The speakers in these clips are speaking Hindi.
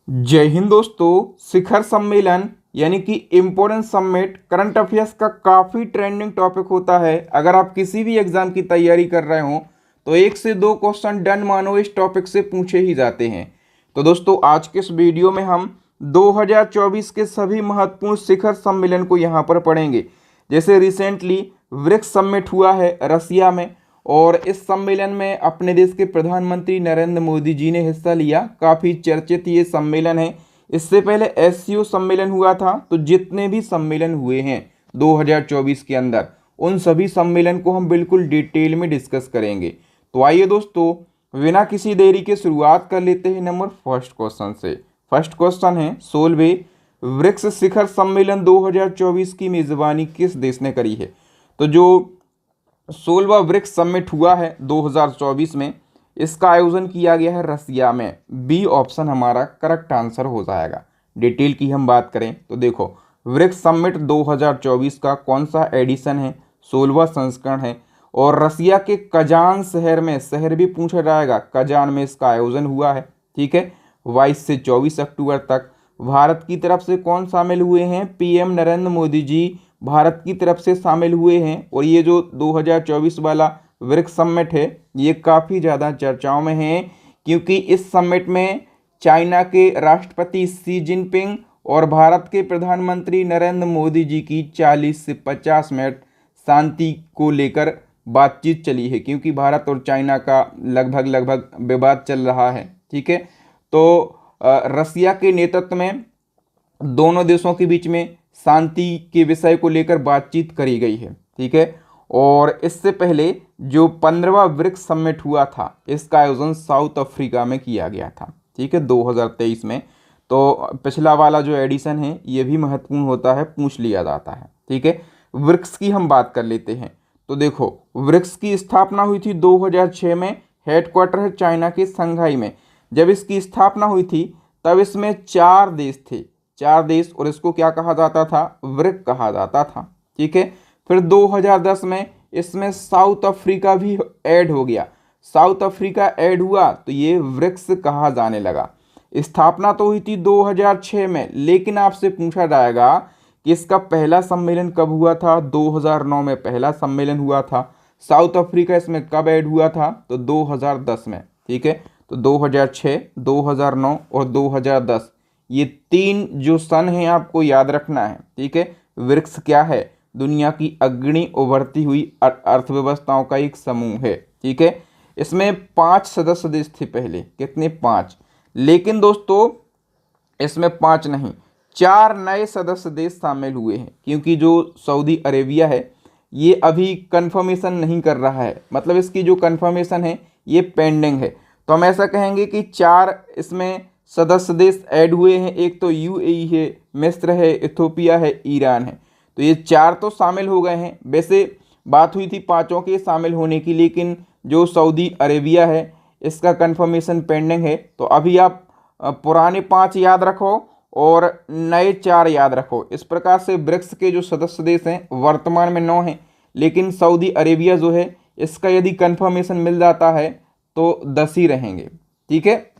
जय हिंद दोस्तों। शिखर सम्मेलन यानी कि इम्पोर्टेंट समिट करंट अफेयर्स का काफ़ी ट्रेंडिंग टॉपिक होता है। अगर आप किसी भी एग्जाम की तैयारी कर रहे हो तो एक से दो क्वेश्चन डन मानो इस टॉपिक से पूछे ही जाते हैं। तो दोस्तों आज के इस वीडियो में हम 2024 के सभी महत्वपूर्ण शिखर सम्मेलन को यहाँ पर पढ़ेंगे। जैसे रिसेंटली ब्रिक्स समिट हुआ है रसिया में, और इस सम्मेलन में अपने देश के प्रधानमंत्री नरेंद्र मोदी जी ने हिस्सा लिया। काफ़ी चर्चित ये सम्मेलन है। इससे पहले एससीओ सम्मेलन हुआ था। तो जितने भी सम्मेलन हुए हैं 2024 के अंदर, उन सभी सम्मेलन को हम बिल्कुल डिटेल में डिस्कस करेंगे। तो आइए दोस्तों बिना किसी देरी के शुरुआत कर लेते हैं नंबर फर्स्ट क्वेश्चन से। फर्स्ट क्वेश्चन है 16वें ब्रिक्स शिखर सम्मेलन 2024 की मेजबानी किस देश ने करी है। तो जो 16वां ब्रिक्स समिट हुआ है 2024 में, इसका आयोजन किया गया है रसिया में। बी ऑप्शन हमारा करेक्ट आंसर हो जाएगा। डिटेल की हम बात करें तो देखो, ब्रिक्स समिट 2024 का कौन सा एडिशन है, 16वां संस्करण है, और रसिया के कजान शहर में, शहर भी पूछा जाएगा, कजान में इसका आयोजन हुआ है। ठीक है, 22 से 24 अक्टूबर तक। भारत की तरफ से कौन शामिल हुए हैं, पीएम नरेंद्र मोदी जी भारत की तरफ से शामिल हुए हैं। और ये जो 2024 वाला ब्रिक्स समिट है ये काफ़ी ज़्यादा चर्चाओं में है, क्योंकि इस समिट में चाइना के राष्ट्रपति शी जिनपिंग और भारत के प्रधानमंत्री नरेंद्र मोदी जी की 40 से 50 मिनट शांति को लेकर बातचीत चली है, क्योंकि भारत और चाइना का लगभग विवाद चल रहा है। ठीक है, तो रसिया के नेतृत्व में दोनों देशों के बीच में शांति के विषय को लेकर बातचीत करी गई है। ठीक है, और इससे पहले जो 15वां ब्रिक्स समिट हुआ था, इसका आयोजन साउथ अफ्रीका में किया गया था। ठीक है, 2023 में। तो पिछला वाला जो एडिशन है ये भी महत्वपूर्ण होता है, पूछ लिया जाता है। ठीक है, ब्रिक्स की हम बात कर लेते हैं। तो देखो, ब्रिक्स की स्थापना हुई थी 2006 में। हेडक्वार्टर है चाइना के शंघाई में। जब इसकी स्थापना हुई थी तब इसमें 4 देश थे, 4 देश, और इसको क्या कहा जाता था, ब्रिक कहा जाता था। ठीक है, फिर 2010 में इसमें साउथ अफ्रीका भी ऐड हो गया। साउथ अफ्रीका ऐड हुआ तो ये ब्रिक्स कहा जाने लगा। स्थापना तो हुई थी 2006 में, लेकिन आपसे पूछा जाएगा कि इसका पहला सम्मेलन कब हुआ था। 2009 में पहला सम्मेलन हुआ था। साउथ अफ्रीका इसमें कब ऐड हुआ था, तो 2010 में। ठीक है, तो 2006, 2009 और 2010, ये 3 जो सन हैं आपको याद रखना है। ठीक है, ब्रिक्स क्या है, दुनिया की अग्रणी उभरती हुई अर्थव्यवस्थाओं का एक समूह है। ठीक है, इसमें 5 सदस्य देश थे पहले। कितने, 5। लेकिन दोस्तों इसमें 5 नहीं, 4 नए सदस्य देश शामिल हुए हैं, क्योंकि जो सऊदी अरेबिया है ये अभी कंफर्मेशन नहीं कर रहा है, मतलब इसकी जो कंफर्मेशन है ये पेंडिंग है। तो हम ऐसा कहेंगे कि 4 इसमें सदस्य देश ऐड हुए हैं। एक तो यूएई है, मिस्र है, इथोपिया है, ईरान है। तो ये 4 तो शामिल हो गए हैं। वैसे बात हुई थी 5 के शामिल होने की, लेकिन जो सऊदी अरेबिया है इसका कंफर्मेशन पेंडिंग है। तो अभी आप पुराने 5 याद रखो और नए 4 याद रखो। इस प्रकार से ब्रिक्स के जो सदस्य देश हैं वर्तमान में 9 हैं, लेकिन सऊदी अरेबिया जो है इसका यदि कंफर्मेशन मिल जाता है तो 10 ही रहेंगे। ठीक है,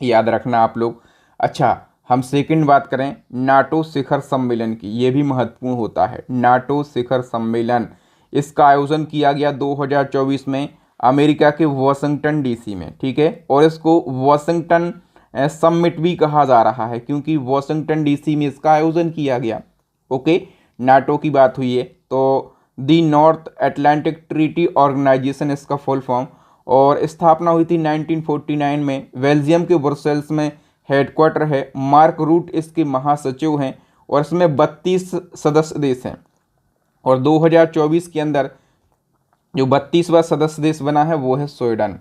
याद रखना आप लोग। अच्छा, हम सेकंड बात करें नाटो शिखर सम्मेलन की, ये भी महत्वपूर्ण होता है। नाटो शिखर सम्मेलन, इसका आयोजन किया गया 2024 में अमेरिका के वाशिंगटन डीसी में। ठीक है, और इसको वाशिंगटन समिट भी कहा जा रहा है, क्योंकि वाशिंगटन डीसी में इसका आयोजन किया गया। ओके, नाटो की बात हुई है तो the north Atlantic treaty organisation इसका फुल फॉर्म, और स्थापना हुई थी 1949 में। बेल्जियम के ब्रुसेल्स में हेडक्वार्टर है। मार्क रूट इसके महासचिव हैं, और इसमें 32 सदस्य देश हैं। और 2024 के अंदर जो 32वां सदस्य देश बना है वो है स्वीडन।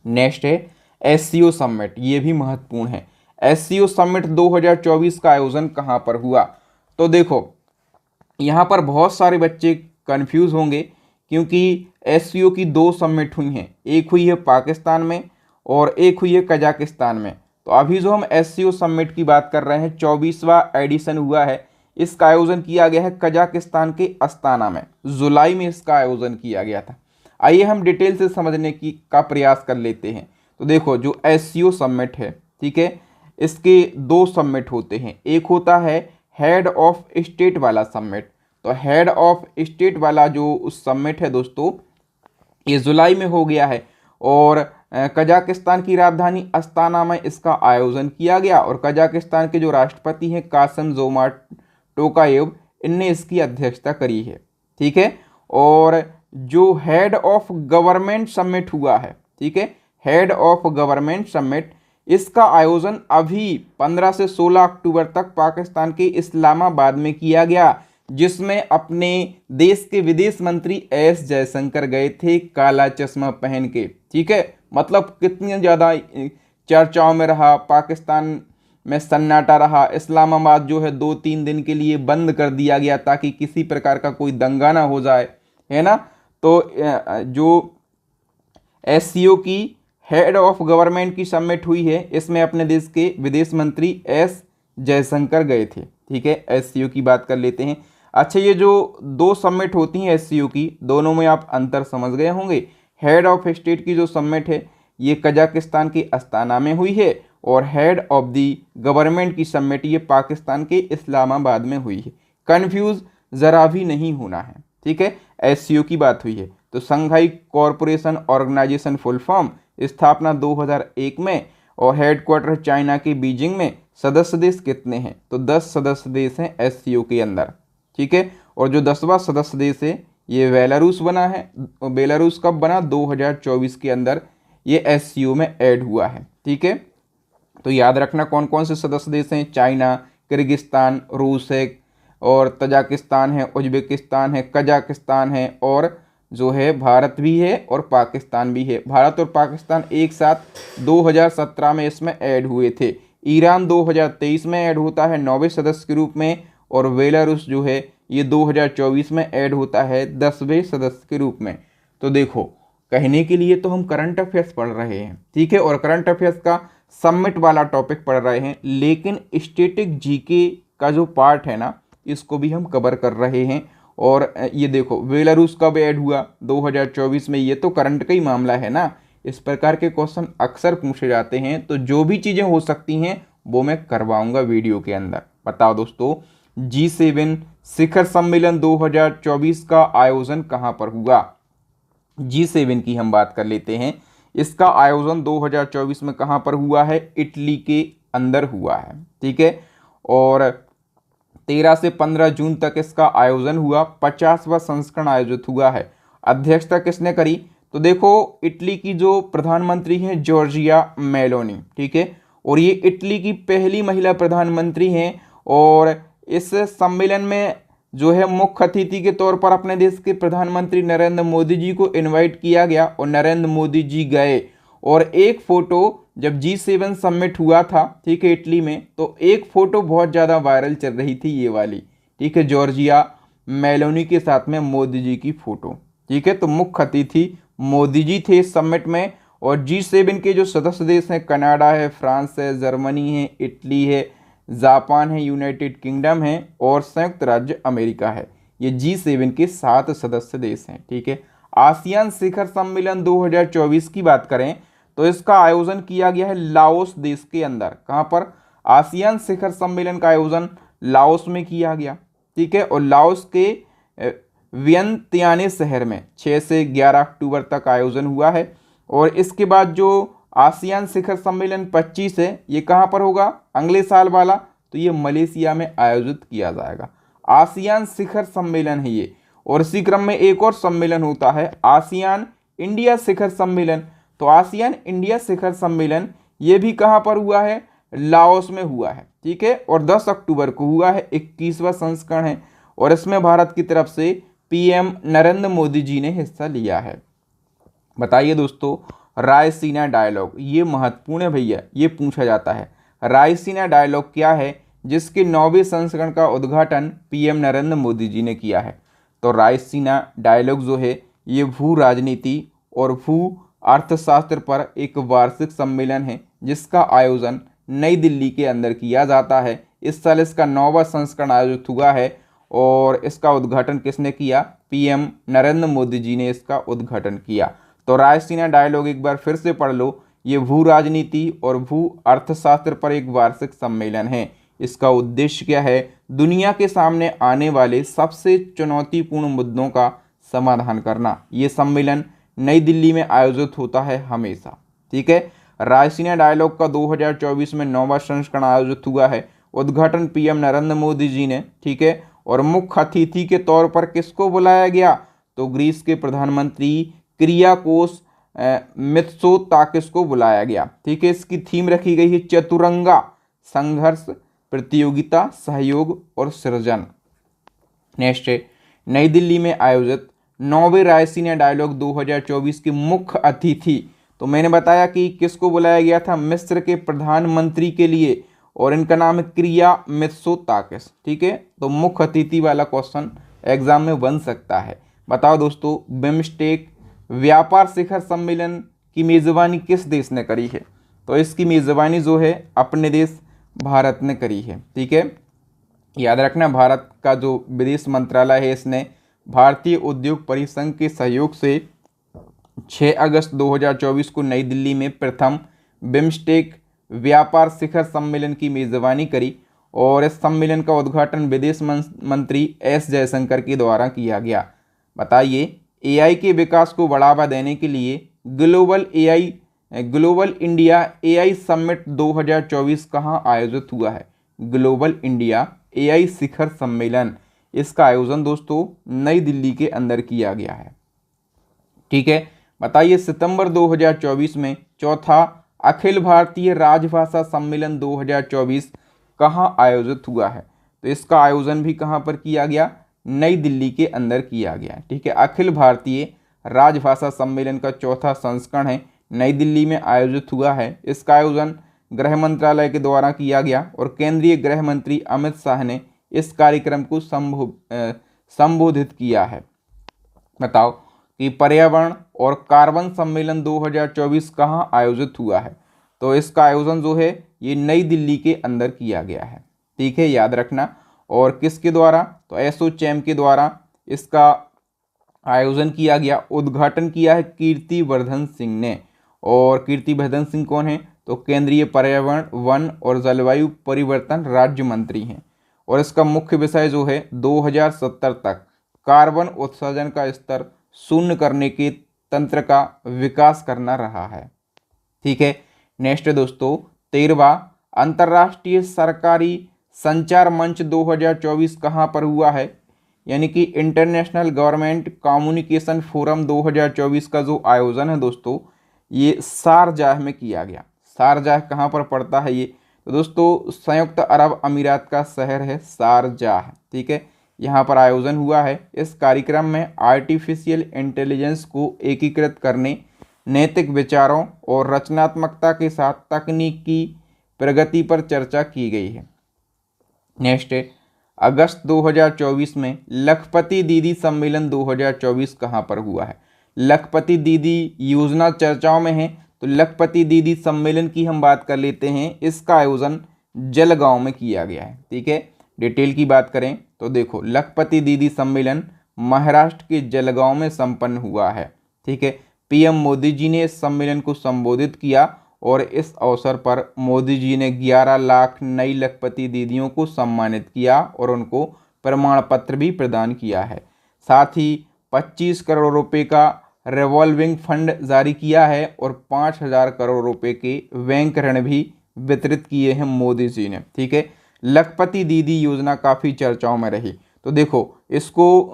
नेक्स्ट है एससीओ समिट, ये भी महत्वपूर्ण है। एससीओ समिट 2024 का आयोजन कहाँ पर हुआ। तो देखो, यहाँ पर बहुत सारे बच्चे कंफ्यूज होंगे, क्योंकि एससीओ की 2 समिट हुई हैं। एक हुई है पाकिस्तान में और एक हुई है कजाकिस्तान में। तो अभी जो हम एससीओ समिट की बात कर रहे हैं 24वां एडिशन हुआ है। इसका आयोजन किया गया है कजाकिस्तान के अस्ताना में। जुलाई में इसका आयोजन किया गया था। आइए हम डिटेल से समझने की का प्रयास कर लेते हैं। तो देखो, जो एससीओ समिट है, ठीक है, इसके दो समिट होते हैं। एक होता है हेड ऑफ स्टेट वाला समिट। तो हेड ऑफ स्टेट वाला जो उस समिट है दोस्तों, ये जुलाई में हो गया है और कजाकिस्तान की राजधानी अस्ताना में इसका आयोजन किया गया और कजाकिस्तान के जो राष्ट्रपति हैं कासिम जोमार्ट टोकायेव, इनने इसकी अध्यक्षता करी है। ठीक है। और जो हेड ऑफ गवर्नमेंट समिट हुआ है, ठीक है, हेड ऑफ गवर्नमेंट समिट, इसका आयोजन अभी 15 से 16 अक्टूबर तक पाकिस्तान के इस्लामाबाद में किया गया, जिसमें अपने देश के विदेश मंत्री एस जयशंकर गए थे काला चश्मा पहन के। ठीक है, मतलब कितनी ज़्यादा चर्चाओं में रहा, पाकिस्तान में सन्नाटा रहा। इस्लामाबाद जो है 2-3 दिन के लिए बंद कर दिया गया ताकि किसी प्रकार का कोई दंगा ना हो जाए, है ना। तो जो एससीओ की हेड ऑफ गवर्नमेंट की समिट हुई है, इसमें अपने देश के विदेश मंत्री एस जयशंकर गए थे। ठीक है, एससीओ की बात कर लेते हैं। अच्छा, ये जो दो समिट होती हैं एससीओ की, दोनों में आप अंतर समझ गए होंगे। हेड ऑफ स्टेट की जो समिट है ये कजाकिस्तान की अस्ताना में हुई है और हेड ऑफ दी गवर्नमेंट की समिट ये पाकिस्तान के इस्लामाबाद में हुई है। कन्फ्यूज़ ज़रा भी नहीं होना है। ठीक है, एससीओ की बात हुई है। तो Shanghai corporation organisation full form, स्थापना 2001 में और हेडक्वार्टर चाइना के बीजिंग में। सदस्य देश कितने हैं? तो 10 सदस्य देश हैं एससीओ के अंदर। ठीक है, और जो 10वां सदस्य देश है ये बेलारूस बना है। बेलारूस कब बना? 2024 के अंदर ये एससीओ में ऐड हुआ है। ठीक है, तो याद रखना कौन कौन से सदस्य देश हैं। चाइना, किर्गिस्तान, रूस है और तजाकिस्तान है, उज्बेकिस्तान है, कजाकिस्तान है और जो है भारत भी है और पाकिस्तान भी है। भारत और पाकिस्तान एक साथ 2017 में इसमें ऐड हुए थे। ईरान 2023 में ऐड होता है 9वें सदस्य के रूप में और बेलारूस जो है ये 2024 में ऐड होता है 10वें सदस्य के रूप में। तो देखो, कहने के लिए तो हम करंट अफेयर्स पढ़ रहे हैं, ठीक है, और करंट अफेयर्स का समिट वाला टॉपिक पढ़ रहे हैं, लेकिन स्टैटिक जीके का जो पार्ट है ना, इसको भी हम कवर कर रहे हैं। और ये देखो, बेलारूस कब ऐड हुआ? 2024 में। ये तो करंट का ही मामला है ना। इस प्रकार के क्वेश्चन अक्सर पूछे जाते हैं, तो जो भी चीज़ें हो सकती हैं वो मैं करवाऊंगा वीडियो के अंदर। बताओ दोस्तों, G7 शिखर सम्मेलन 2024 का आयोजन कहाँ पर हुआ? G7 की हम बात कर लेते हैं। इसका आयोजन 2024 में कहाँ पर हुआ है? इटली के अंदर हुआ है। ठीक है, और 13 से 15 जून तक इसका आयोजन हुआ। 50वां संस्करण आयोजित हुआ है। अध्यक्षता किसने करी? तो देखो, इटली की जो प्रधानमंत्री हैं जॉर्जिया मेलोनी। ठीक है, और ये इटली की पहली महिला प्रधानमंत्री हैं और इस सम्मेलन में जो है मुख्य अतिथि के तौर पर अपने देश के प्रधानमंत्री नरेंद्र मोदी जी को इनवाइट किया गया और नरेंद्र मोदी जी गए। और एक फ़ोटो जब G7 समिट हुआ था, ठीक है, इटली में, तो एक फ़ोटो बहुत ज़्यादा वायरल चल रही थी, ये वाली। ठीक है, जॉर्जिया मेलोनी के साथ में मोदी जी की फ़ोटो। ठीक है, तो मुख्य अतिथि मोदी जी थे इस समिट में। और G7 के जो सदस्य देश हैं, कनाडा है, फ्रांस है, जर्मनी है, इटली है, जापान है, यूनाइटेड किंगडम है और संयुक्त राज्य अमेरिका है। ये G7 के 7 सदस्य देश हैं। ठीक है, आसियान शिखर सम्मेलन 2024 की बात करें तो इसका आयोजन किया गया है लाओस देश के अंदर। कहाँ पर? आसियान शिखर सम्मेलन का आयोजन लाओस में किया गया। ठीक है, और लाओस के वियंतियाने शहर में 6 से 11 अक्टूबर तक आयोजन हुआ है। और इसके बाद जो आसियान शिखर सम्मेलन 25 है, ये कहाँ पर होगा? अगले साल वाला, तो ये मलेशिया में आयोजित किया जाएगा। आसियान शिखर सम्मेलन है ये। और इसी क्रम में एक और सम्मेलन होता है आसियान इंडिया शिखर सम्मेलन। तो आसियान इंडिया शिखर सम्मेलन ये भी कहाँ पर हुआ है? लाओस में हुआ है। ठीक है, और 10 अक्टूबर को हुआ है। 21वां संस्करण है और इसमें भारत की तरफ से पीएम नरेंद्र मोदी जी ने हिस्सा लिया है। बताइए दोस्तों, रायसीना डायलॉग, ये महत्वपूर्ण है भैया, ये पूछा जाता है। रायसीना डायलॉग क्या है, जिसके 9वें संस्करण का उद्घाटन पीएम नरेंद्र मोदी जी ने किया है? तो रायसीना डायलॉग जो है ये भू राजनीति और भू अर्थशास्त्र पर एक वार्षिक सम्मेलन है, जिसका आयोजन नई दिल्ली के अंदर किया जाता है। इस साल इसका 9वां संस्करण आयोजित हुआ है और इसका उद्घाटन किसने किया? पीएम नरेंद्र मोदी जी ने इसका उद्घाटन किया। तो रायसीना डायलॉग एक बार फिर से पढ़ लो। ये भू राजनीति और भू अर्थशास्त्र पर एक वार्षिक सम्मेलन है। इसका उद्देश्य क्या है? दुनिया के सामने आने वाले सबसे चुनौतीपूर्ण मुद्दों का समाधान करना। ये सम्मेलन नई दिल्ली में आयोजित होता है हमेशा। ठीक है। रायसीना डायलॉग का 2024 में 9वां संस्करण आयोजित हुआ है। उद्घाटन पीएम नरेंद्र मोदी जी ने। ठीक है। और मुख्य अतिथि के तौर पर किसको बुलाया गया? तो ग्रीस के प्रधानमंत्री किरियाकोस मित्सोताकिस को बुलाया गया। ठीक है। इसकी थीम रखी गई है चतुरंगा, संघर्ष, प्रतियोगिता, सहयोग और सृजन। नेक्स्ट है, नई दिल्ली में आयोजित 9वें रायसीना डायलॉग 2024 के मुख्य अतिथि, तो मैंने बताया कि किसको बुलाया गया था? मिस्र के प्रधानमंत्री के लिए, और इनका नाम है क्रिया मित्सोताकिस। ठीक है। तो मुख्य अतिथि वाला क्वेश्चन एग्जाम में बन सकता है। बताओ दोस्तों, बिम्स्टेक व्यापार शिखर सम्मेलन की मेज़बानी किस देश ने करी है? तो इसकी मेज़बानी जो है अपने देश भारत ने करी है। ठीक है। याद रखना, भारत का जो विदेश मंत्रालय है इसने भारतीय उद्योग परिसंघ के सहयोग से 6 अगस्त 2024 को नई दिल्ली में प्रथम बिम्स्टेक व्यापार शिखर सम्मेलन की मेज़बानी करी, और इस सम्मेलन का उद्घाटन विदेश मंत्री एस जयशंकर के द्वारा किया गया। बताइए, एआई के विकास को बढ़ावा देने के लिए ग्लोबल इंडिया एआई समिट 2024 कहाँ आयोजित हुआ है? ग्लोबल इंडिया एआई शिखर सम्मेलन, इसका आयोजन दोस्तों नई दिल्ली के अंदर किया गया है। ठीक है। बताइए, सितंबर 2024 में चौथा अखिल भारतीय राजभाषा सम्मेलन 2024 कहाँ आयोजित हुआ है? तो इसका आयोजन भी कहाँ पर किया गया? नई दिल्ली के अंदर किया गया। ठीक है। अखिल भारतीय राजभाषा सम्मेलन का चौथा संस्करण है, नई दिल्ली में आयोजित हुआ है। इसका आयोजन गृह मंत्रालय के द्वारा किया गया, और केंद्रीय गृह मंत्री अमित शाह ने इस कार्यक्रम को संबोधित किया है। बताओ कि पर्यावरण और कार्बन सम्मेलन 2024 कहाँ आयोजित हुआ है? तो इसका आयोजन जो है ये नई दिल्ली के अंदर किया गया है। ठीक है, याद रखना। और किसके द्वारा? तो एसोचैम के द्वारा इसका आयोजन किया गया। उद्घाटन किया है कीर्तिवर्धन सिंह ने। और कीर्तिवर्धन सिंह कौन है? तो केंद्रीय पर्यावरण, वन और जलवायु परिवर्तन राज्य मंत्री हैं। और इसका मुख्य विषय जो है 2070 तक कार्बन उत्सर्जन का स्तर शून्य करने के तंत्र का विकास करना रहा है। ठीक है। नेक्स्ट है दोस्तों, 13वां अंतर्राष्ट्रीय सरकारी संचार मंच 2024 कहाँ पर हुआ है? यानी कि इंटरनेशनल गवर्नमेंट कम्युनिकेशन फोरम 2024 का जो आयोजन है दोस्तों, ये शारजाह में किया गया। शारजाह कहाँ पर पड़ता है ये? तो दोस्तों संयुक्त अरब अमीरात का शहर है शारजाह। ठीक है। यहाँ पर आयोजन हुआ है। इस कार्यक्रम में आर्टिफिशियल इंटेलिजेंस को एकीकृत करने, नैतिक विचारों और रचनात्मकता के साथ तकनीकी प्रगति पर चर्चा की गई है। नेक्स्ट है, अगस्त 2024 में लखपति दीदी सम्मेलन 2024 कहाँ पर हुआ है? लखपति दीदी योजना चर्चाओं में है, तो लखपति दीदी सम्मेलन की हम बात कर लेते हैं। इसका आयोजन जलगांव में किया गया है। ठीक है। डिटेल की बात करें तो देखो, लखपति दीदी सम्मेलन महाराष्ट्र के जलगांव में संपन्न हुआ है। ठीक है। पीएम मोदी जी ने इस सम्मेलन को संबोधित किया, और इस अवसर पर मोदी जी ने 11 लाख नई लखपति दीदियों को सम्मानित किया और उनको प्रमाण पत्र भी प्रदान किया है। साथ ही 25 करोड़ रुपए का रिवॉल्विंग फंड जारी किया है, और 5,000 करोड़ रुपए के बैंक ऋण भी वितरित किए हैं मोदी जी ने। ठीक है। लखपति दीदी योजना काफ़ी चर्चाओं में रही। तो देखो, इसको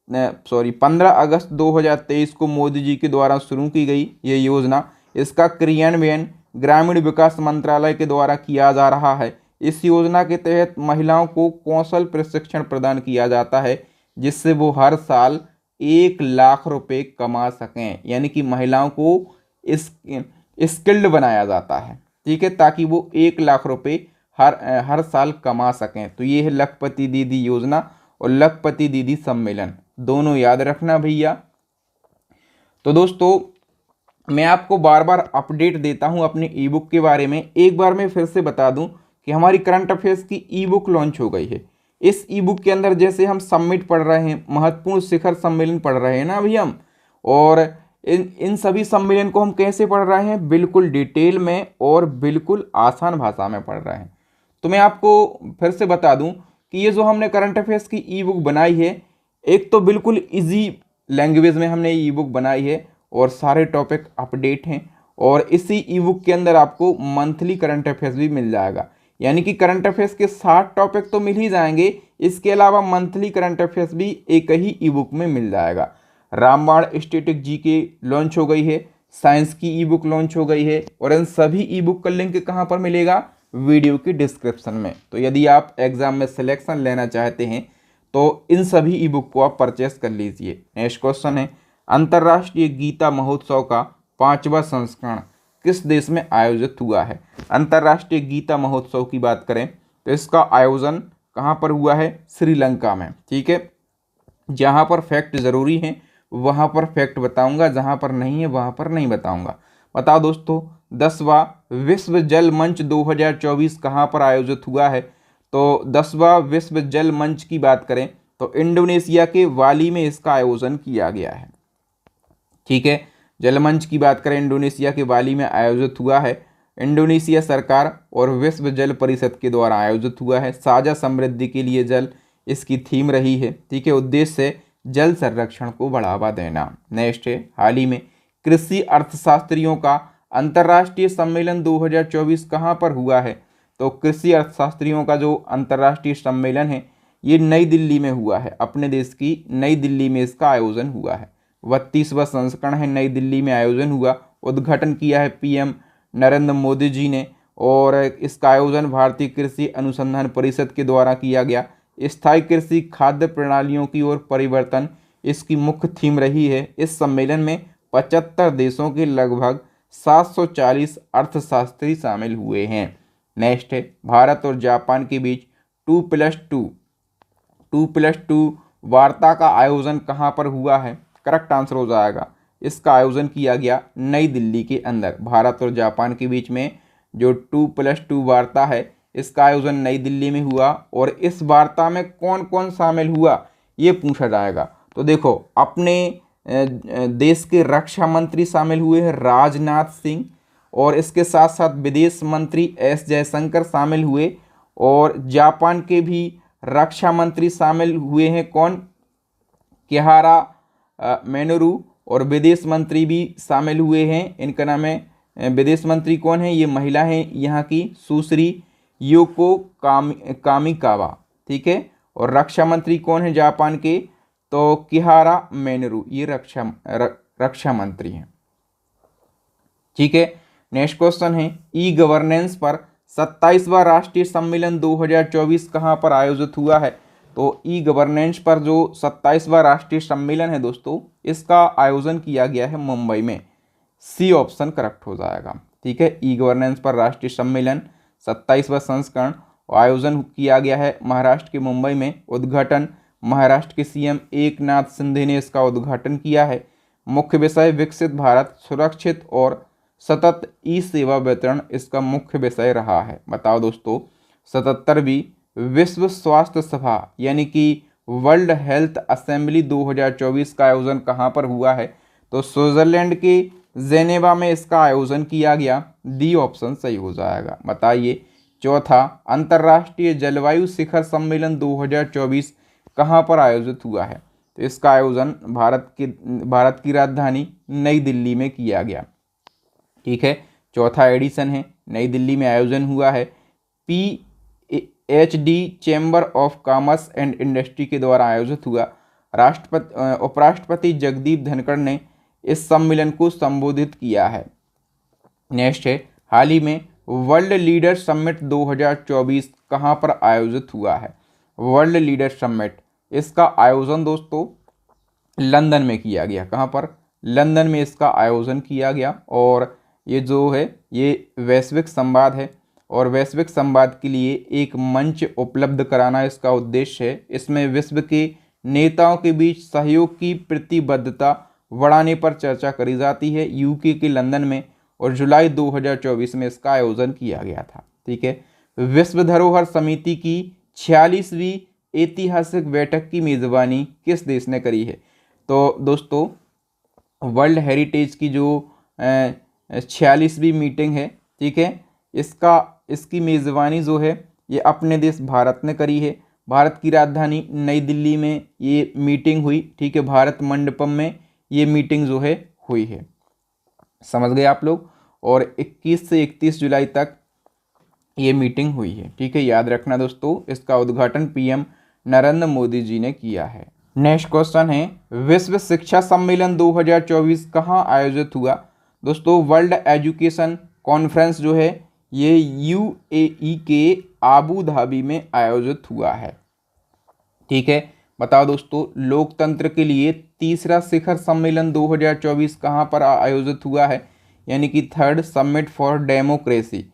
15 अगस्त 2023 को मोदी जी के द्वारा शुरू की गई ये योजना। इसका क्रियान्वयन ग्रामीण विकास मंत्रालय के द्वारा किया जा रहा है। इस योजना के तहत महिलाओं को कौशल प्रशिक्षण प्रदान किया जाता है, जिससे वो हर साल 1 लाख रुपए कमा सकें। यानी कि महिलाओं को स्किल्ड बनाया जाता है। ठीक है, ताकि वो 1 लाख रुपए हर साल कमा सकें। तो ये है लखपति दीदी योजना और लखपति दीदी सम्मेलन, दोनों याद रखना भैया। तो दोस्तों मैं आपको बार बार अपडेट देता हूं अपनी ई बुक के बारे में। एक बार मैं फिर से बता दूं कि हमारी करंट अफेयर्स की ई बुक लॉन्च हो गई है। इस ई बुक के अंदर जैसे हम समिट पढ़ रहे हैं, महत्वपूर्ण शिखर सम्मेलन पढ़ रहे हैं ना अभी हम, और इन इन सभी सम्मेलन को हम कैसे पढ़ रहे हैं, बिल्कुल डिटेल में और बिल्कुल आसान भाषा में पढ़ रहे हैं। तो मैं आपको फिर से बता दूं कि ये जो हमने करंट अफेयर्स की ई बुक बनाई है, एक तो बिल्कुल इजी लैंग्वेज में हमने ई बुक बनाई है और सारे टॉपिक अपडेट हैं, और इसी ई बुक के अंदर आपको मंथली करंट अफेयर्स भी मिल जाएगा। यानी कि करंट अफेयर्स के 60 टॉपिक तो मिल ही जाएंगे, इसके अलावा मंथली करंट अफेयर्स भी एक ही ई बुक में मिल जाएगा। रामबाण स्टैटिक जीके लॉन्च हो गई है, साइंस की ई बुक लॉन्च हो गई है, और इन सभी ई बुक का लिंक कहाँ पर मिलेगा, वीडियो की डिस्क्रिप्शन में। तो यदि आप एग्जाम में सिलेक्शन लेना चाहते हैं तो इन सभी ई बुक को आप परचेस कर लीजिए। नेक्स्ट क्वेश्चन है, अंतर्राष्ट्रीय गीता महोत्सव का 5वां संस्करण किस देश में आयोजित हुआ है। अंतर्राष्ट्रीय गीता महोत्सव की बात करें तो इसका आयोजन कहाँ पर हुआ है, श्रीलंका में। ठीक है, जहाँ पर फैक्ट ज़रूरी है वहाँ पर फैक्ट बताऊंगा, जहाँ पर नहीं है वहाँ पर नहीं बताऊंगा। बताओ दोस्तों, 10वां विश्व जल मंच 2024 कहाँ पर आयोजित हुआ है। तो 10वां विश्व जल मंच की बात करें तो इंडोनेशिया के वाली में इसका आयोजन किया गया है। ठीक है, जल मंच की बात करें इंडोनेशिया के वाली में आयोजित हुआ है। इंडोनेशिया सरकार और विश्व जल परिषद के द्वारा आयोजित हुआ है। साझा समृद्धि के लिए जल इसकी थीम रही है। ठीक है, उद्देश्य है जल संरक्षण को बढ़ावा देना। नेक्स्ट है, हाल ही में कृषि अर्थशास्त्रियों का अंतर्राष्ट्रीय सम्मेलन 2024 कहाँ पर हुआ है। तो कृषि अर्थशास्त्रियों का जो अंतर्राष्ट्रीय सम्मेलन है ये नई दिल्ली में हुआ है, अपने देश की नई दिल्ली में इसका आयोजन हुआ है। 32वां संस्करण है, नई दिल्ली में आयोजन हुआ। उद्घाटन किया है पीएम नरेंद्र मोदी जी ने, और इसका आयोजन भारतीय कृषि अनुसंधान परिषद के द्वारा किया गया। स्थायी कृषि खाद्य प्रणालियों की ओर परिवर्तन इसकी मुख्य थीम रही है। इस सम्मेलन में 75 देशों के लगभग 740 अर्थशास्त्री शामिल हुए हैं। नेक्स्ट है, भारत और जापान के बीच 2+2 वार्ता का आयोजन कहाँ पर हुआ है। करेक्ट आंसर हो जाएगा, इसका आयोजन किया गया नई दिल्ली के अंदर। भारत और जापान के बीच में जो 2+2 वार्ता है इसका आयोजन नई दिल्ली में हुआ। और इस वार्ता में कौन कौन शामिल हुआ ये पूछा जाएगा। तो देखो, अपने देश के रक्षा मंत्री शामिल हुए हैं राजनाथ सिंह, और इसके साथ साथ विदेश मंत्री एस जयशंकर शामिल हुए, और जापान के भी रक्षा मंत्री शामिल हुए हैं कौन, किहारा मेनोरू, और विदेश मंत्री भी शामिल हुए हैं। इनका नाम है, विदेश मंत्री कौन है, ये महिला है यहाँ की सुश्री योको कामिकावा। ठीक है, और रक्षा मंत्री कौन है जापान के, तो किहारा मेनोरू, ये रक्षा मंत्री हैं। ठीक है, नेक्स्ट क्वेश्चन है, ई गवर्नेंस पर 27वां राष्ट्रीय सम्मेलन 2024 कहाँ पर आयोजित हुआ है। तो ई गवर्नेंस पर जो 27वां राष्ट्रीय सम्मेलन है दोस्तों, इसका आयोजन किया गया है मुंबई में। सी ऑप्शन करेक्ट हो जाएगा। ठीक है, ई गवर्नेंस पर राष्ट्रीय सम्मेलन 27वां संस्करण आयोजन किया गया है महाराष्ट्र के मुंबई में। उद्घाटन महाराष्ट्र के सीएम एकनाथ शिंदे ने इसका उद्घाटन किया है। मुख्य विषय विकसित भारत, सुरक्षित और सतत ई सेवा वितरण इसका मुख्य विषय रहा है। बताओ दोस्तों, 77वीं विश्व स्वास्थ्य सभा यानी कि वर्ल्ड हेल्थ असेंबली 2024 का आयोजन कहाँ पर हुआ है। तो स्विट्जरलैंड के जेनेवा में इसका आयोजन किया गया। डी ऑप्शन सही हो जाएगा। बताइए, चौथा, अंतर्राष्ट्रीय जलवायु शिखर सम्मेलन 2024 कहाँ पर आयोजित हुआ है। तो इसका आयोजन भारत की राजधानी नई दिल्ली में किया गया। ठीक है, चौथा एडिशन है, नई दिल्ली में आयोजन हुआ है। PhD chamber of commerce and industry के द्वारा आयोजित हुआ। उपराष्ट्रपति जगदीप धनखड़ ने इस सम्मेलन को संबोधित किया है। नेक्स्ट है, हाल ही में वर्ल्ड लीडर समिट 2024 कहाँ पर आयोजित हुआ है। वर्ल्ड लीडर समिट, इसका आयोजन दोस्तों लंदन में किया गया। कहाँ पर, लंदन में इसका आयोजन किया गया। और ये जो है ये वैश्विक संवाद है, और वैश्विक संवाद के लिए एक मंच उपलब्ध कराना इसका उद्देश्य है। इसमें विश्व के नेताओं के बीच सहयोग की प्रतिबद्धता बढ़ाने पर चर्चा करी जाती है। यूके के लंदन में, और जुलाई 2024 में इसका आयोजन किया गया था। ठीक है, विश्व धरोहर समिति की 46वीं ऐतिहासिक बैठक की मेजबानी किस देश ने करी है। तो दोस्तों, वर्ल्ड हेरिटेज की जो 46वीं मीटिंग है, ठीक है, इसकी मेज़बानी जो है ये अपने देश भारत ने करी है। भारत की राजधानी नई दिल्ली में ये मीटिंग हुई, ठीक है, भारत मंडपम में ये मीटिंग जो है हुई है। समझ गए आप लोग। और 21 से 31 जुलाई तक ये मीटिंग हुई है, ठीक है, याद रखना दोस्तों। इसका उद्घाटन पीएम नरेंद्र मोदी जी ने किया है। नेक्स्ट क्वेश्चन है, विश्व शिक्षा सम्मेलन 2024 कहाँ आयोजित हुआ? दोस्तों वर्ल्ड एजुकेशन कॉन्फ्रेंस जो है ये यूएई के आबू धाबी में आयोजित हुआ है, ठीक है। बताओ दोस्तों, लोकतंत्र के लिए तीसरा शिखर सम्मेलन 2024 कहाँ पर आयोजित हुआ है, यानी कि थर्ड समिट फॉर डेमोक्रेसी।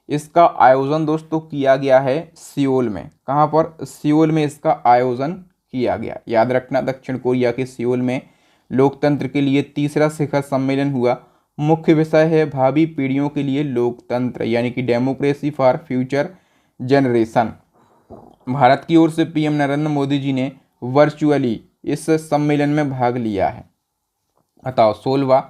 इसका आयोजन दोस्तों किया गया है सियोल में। कहाँ पर? सियोल में इसका आयोजन किया गया। याद रखना, दक्षिण कोरिया के सियोल में लोकतंत्र के लिए तीसरा शिखर सम्मेलन हुआ। मुख्य विषय है भावी पीढ़ियों के लिए लोकतंत्र, यानी कि democracy for future generation. Bharat की ओर से पीएम नरेंद्र मोदी जी ने वर्चुअली इस सम्मेलन में भाग लिया है। बताओ, 16वां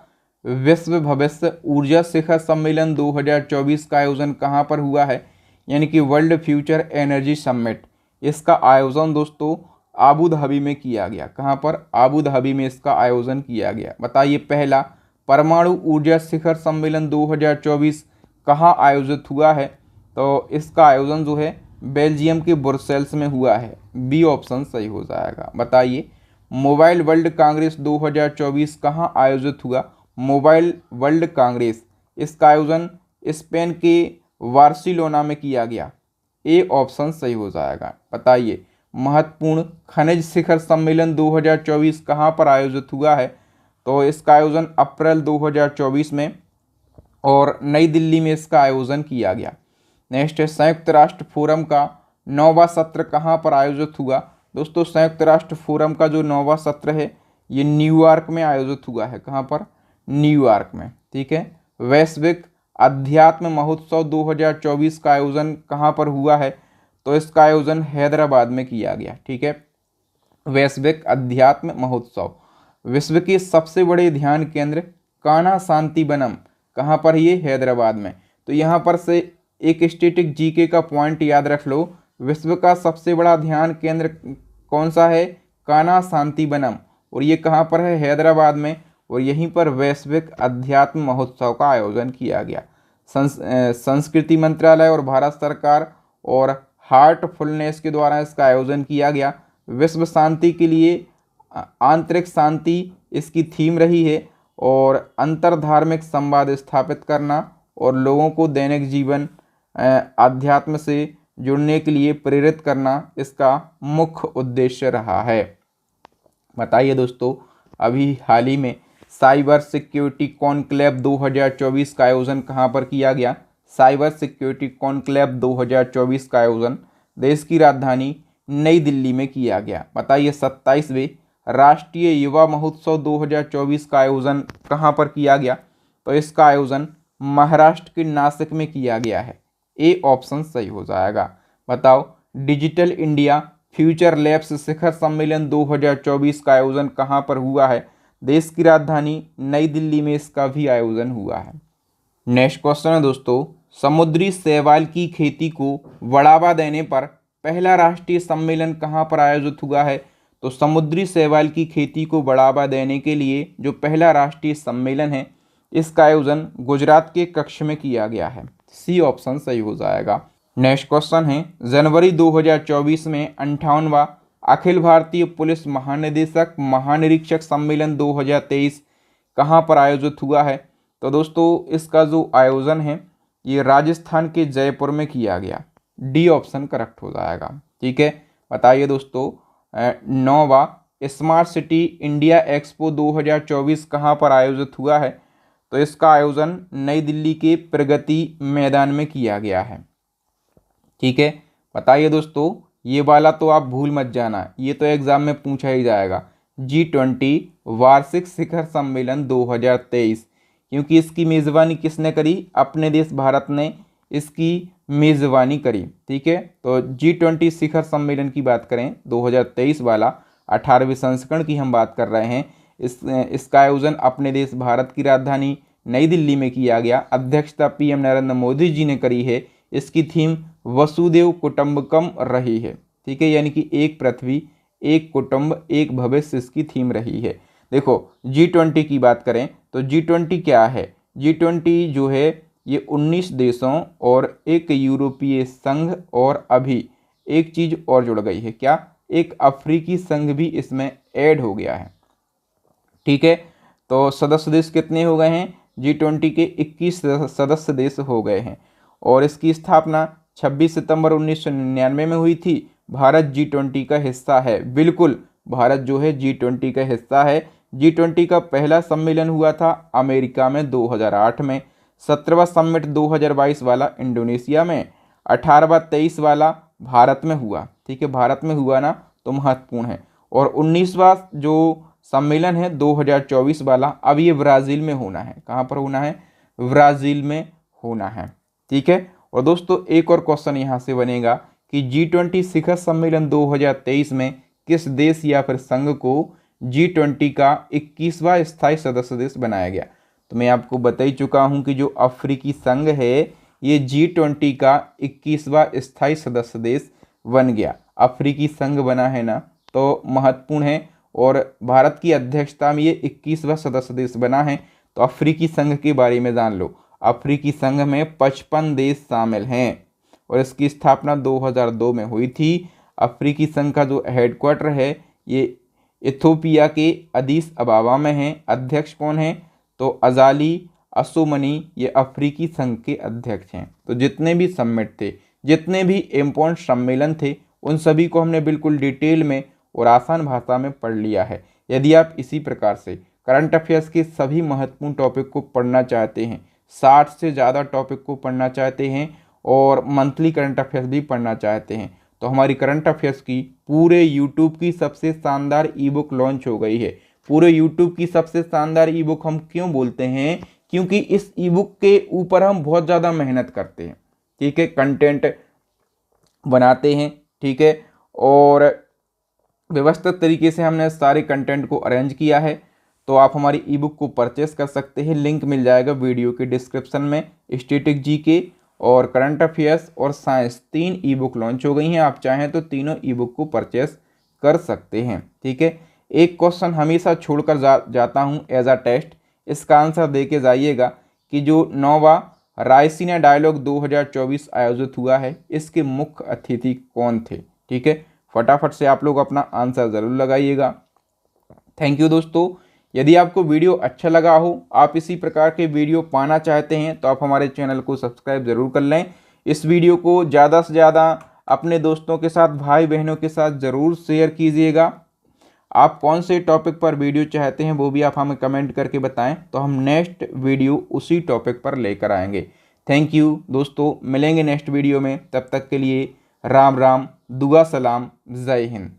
विश्व भविष्य ऊर्जा शिखर सम्मेलन 2024 का आयोजन कहाँ पर हुआ है, यानी कि वर्ल्ड फ्यूचर एनर्जी समिट। इसका आयोजन दोस्तों आबू धाबी में किया गया। कहाँ पर? आबू धाबी में इसका आयोजन किया गया। बताइए, पहला परमाणु ऊर्जा शिखर सम्मेलन 2024 कहाँ आयोजित हुआ है? तो इसका आयोजन जो है बेल्जियम के ब्रुसेल्स में हुआ है। बी ऑप्शन सही हो जाएगा। बताइए, मोबाइल वर्ल्ड कांग्रेस 2024 कहाँ आयोजित हुआ? मोबाइल वर्ल्ड कांग्रेस, इसका आयोजन स्पेन के बार्सिलोना में किया गया। ए ऑप्शन सही हो जाएगा। बताइए, महत्वपूर्ण खनिज शिखर सम्मेलन 2024 कहाँ पर आयोजित हुआ है? तो इसका आयोजन अप्रैल 2024 में और नई दिल्ली में इसका आयोजन किया गया। नेक्स्ट है, संयुक्त राष्ट्र फोरम का 9वां सत्र कहाँ पर आयोजित हुआ? दोस्तों संयुक्त राष्ट्र फोरम का जो 9वां सत्र है ये न्यूयॉर्क में आयोजित हुआ है। कहाँ पर? न्यूयॉर्क में, ठीक है। वैश्विक अध्यात्म महोत्सव 2024 का आयोजन कहाँ पर हुआ है? तो इसका आयोजन हैदराबाद में किया गया, ठीक है। वैश्विक अध्यात्म महोत्सव, विश्व के सबसे बड़े ध्यान केंद्र कान्हा शांति वनम कहाँ पर? ये हैदराबाद में। तो यहाँ पर से एक स्टैटिक जीके का पॉइंट याद रख लो, विश्व का सबसे बड़ा ध्यान केंद्र कौन सा है? कान्हा शांति वनम, और ये कहाँ पर है? हैदराबाद में। और यहीं पर वैश्विक अध्यात्म महोत्सव का आयोजन किया गया। संस्कृति मंत्रालय और भारत सरकार और हार्टफुलनेस के द्वारा इसका आयोजन किया गया। विश्व शांति के लिए आंतरिक शांति इसकी थीम रही है और अंतरधार्मिक संवाद स्थापित करना और लोगों को दैनिक जीवन अध्यात्म से जुड़ने के लिए प्रेरित करना इसका मुख्य उद्देश्य रहा है। बताइए दोस्तों, अभी हाल ही में साइबर सिक्योरिटी कॉन्क्लेव 2024 का आयोजन कहाँ पर किया गया? साइबर सिक्योरिटी कॉन्क्लेव 2024 का आयोजन देश की राजधानी नई दिल्ली में किया गया। बताइए, 27वें राष्ट्रीय युवा महोत्सव 2024 का आयोजन कहाँ पर किया गया? तो इसका आयोजन महाराष्ट्र के नासिक में किया गया है। ए ऑप्शन सही हो जाएगा। बताओ, डिजिटल इंडिया फ्यूचर लैब्स शिखर सम्मेलन 2024 का आयोजन कहाँ पर हुआ है? देश की राजधानी नई दिल्ली में इसका भी आयोजन हुआ है। नेक्स्ट क्वेश्चन है दोस्तों, समुद्री शैवाल की खेती को बढ़ावा देने पर पहला राष्ट्रीय सम्मेलन कहाँ पर आयोजित हुआ है? तो समुद्री शैवाल की खेती को बढ़ावा देने के लिए जो पहला राष्ट्रीय सम्मेलन है इसका आयोजन गुजरात के कच्छ में किया गया है। सी ऑप्शन सही हो जाएगा। नेक्स्ट क्वेश्चन है, जनवरी 2024 में 58वां अखिल भारतीय पुलिस महानिदेशक महानिरीक्षक सम्मेलन 2023 कहाँ पर आयोजित हुआ है? तो दोस्तों इसका जो आयोजन है ये राजस्थान के जयपुर में किया गया। डी ऑप्शन करेक्ट हो जाएगा, ठीक है। बताइए दोस्तों, 9वां स्मार्ट सिटी इंडिया एक्सपो 2024 कहाँ पर आयोजित हुआ है? तो इसका आयोजन नई दिल्ली के प्रगति मैदान में किया गया है, ठीक है। बताइए दोस्तों, ये वाला तो आप भूल मत जाना, ये तो एग्जाम में पूछा ही जाएगा। G20 वार्षिक शिखर सम्मेलन 2023, क्योंकि इसकी मेज़बानी किसने करी? अपने देश भारत ने इसकी मेज़बानी करी, ठीक है। तो G20 शिखर सम्मेलन की बात करें 2023 वाला 18वें संस्करण की हम बात कर रहे हैं, इसका आयोजन अपने देश भारत की राजधानी नई दिल्ली में किया गया। अध्यक्षता पीएम नरेंद्र मोदी जी ने करी है। इसकी थीम वसुदेव कुटुंबकम रही है। ठीक है, यानी कि एक पृथ्वी एक कुटुंब एक भविष्य इसकी थीम रही है। देखो G20 की बात करें तो G20 क्या है? G20 जो है ये 19 देशों और एक यूरोपीय संघ और अभी एक चीज और जुड़ गई है। क्या? एक अफ्रीकी संघ भी इसमें ऐड हो गया है। ठीक है, तो सदस्य देश कितने हो गए हैं? G20 के 21 सदस्य देश हो गए हैं और इसकी स्थापना 26 सितंबर 1999 में हुई थी। भारत G20 का हिस्सा है। बिल्कुल, भारत जो है G20 का हिस्सा है। G20 का पहला सम्मेलन हुआ था अमेरिका में 2008 में, 17वां समिट 2022 वाला इंडोनेशिया में, 18वां 23 वाला भारत में हुआ। ठीक है, भारत में हुआ ना, तो महत्वपूर्ण है। और 19वां जो सम्मेलन है 2024 वाला, अब ये ब्राज़ील में होना है। कहाँ पर होना है? ब्राज़ील में होना है। ठीक है, और दोस्तों एक और क्वेश्चन यहाँ से बनेगा कि G20 शिखर सम्मेलन 2023 में किस देश या फिर संघ को G20 का 21वां स्थायी सदस्य देश बनाया गया? तो मैं आपको बता ही चुका हूँ कि जो अफ्रीकी संघ है ये G20 का 21वां स्थायी सदस्य देश बन गया। अफ्रीकी संघ बना है ना, तो महत्वपूर्ण है। और भारत की अध्यक्षता में ये 21वां सदस्य देश बना है। तो अफ्रीकी संघ के बारे में जान लो। अफ्रीकी संघ में 55 देश शामिल हैं और इसकी स्थापना 2002 में हुई थी। अफ्रीकी संघ का जो हेडक्वार्टर है ये इथोपिया के अदीस अबाबा में है। अध्यक्ष कौन है? तो अजाली असोमनी, ये अफ्रीकी संघ के अध्यक्ष हैं। तो जितने भी समिट थे, जितने भी इम्पोर्टेंट सम्मेलन थे, उन सभी को हमने बिल्कुल डिटेल में और आसान भाषा में पढ़ लिया है। यदि आप इसी प्रकार से करंट अफेयर्स के सभी महत्वपूर्ण टॉपिक को पढ़ना चाहते हैं, 60 से ज़्यादा टॉपिक को पढ़ना चाहते हैं और मंथली करंट अफेयर्स भी पढ़ना चाहते हैं, तो हमारी करंट अफेयर्स की पूरे यूट्यूब की सबसे शानदार ई बुक लॉन्च हो गई है। पूरे यूट्यूब की सबसे शानदार ई बुक हम क्यों बोलते हैं? क्योंकि इस ई बुक के ऊपर हम बहुत ज़्यादा मेहनत करते हैं। ठीक है, कंटेंट बनाते हैं। ठीक है, और व्यवस्थित तरीके से हमने सारे कंटेंट को अरेंज किया है। तो आप हमारी ई बुक को परचेस कर सकते हैं। लिंक मिल जाएगा वीडियो के डिस्क्रिप्शन में। स्टैटिक जीके और करंट अफेयर्स और साइंस 3 ई बुक लॉन्च हो गई हैं। आप चाहें तो तीनों ई बुक को परचेस कर सकते हैं। ठीक है, एक क्वेश्चन हमेशा छोड़कर जाता हूं एज अ टेस्ट। इसका आंसर दे के जाइएगा कि जो 9वां रायसीना डायलॉग 2024 आयोजित हुआ है, इसके मुख्य अतिथि कौन थे? ठीक है, फटाफट से आप लोग अपना आंसर ज़रूर लगाइएगा। थैंक यू दोस्तों। यदि आपको वीडियो अच्छा लगा हो, आप इसी प्रकार के वीडियो पाना चाहते हैं, तो आप हमारे चैनल को सब्सक्राइब ज़रूर कर लें। इस वीडियो को ज़्यादा से ज़्यादा अपने दोस्तों के साथ, भाई बहनों के साथ ज़रूर शेयर कीजिएगा। आप कौन से टॉपिक पर वीडियो चाहते हैं वो भी आप हमें कमेंट करके बताएं, तो हम नेक्स्ट वीडियो उसी टॉपिक पर लेकर आएंगे। थैंक यू दोस्तों, मिलेंगे नेक्स्ट वीडियो में। तब तक के लिए राम राम, दुआ सलाम, जय हिंद।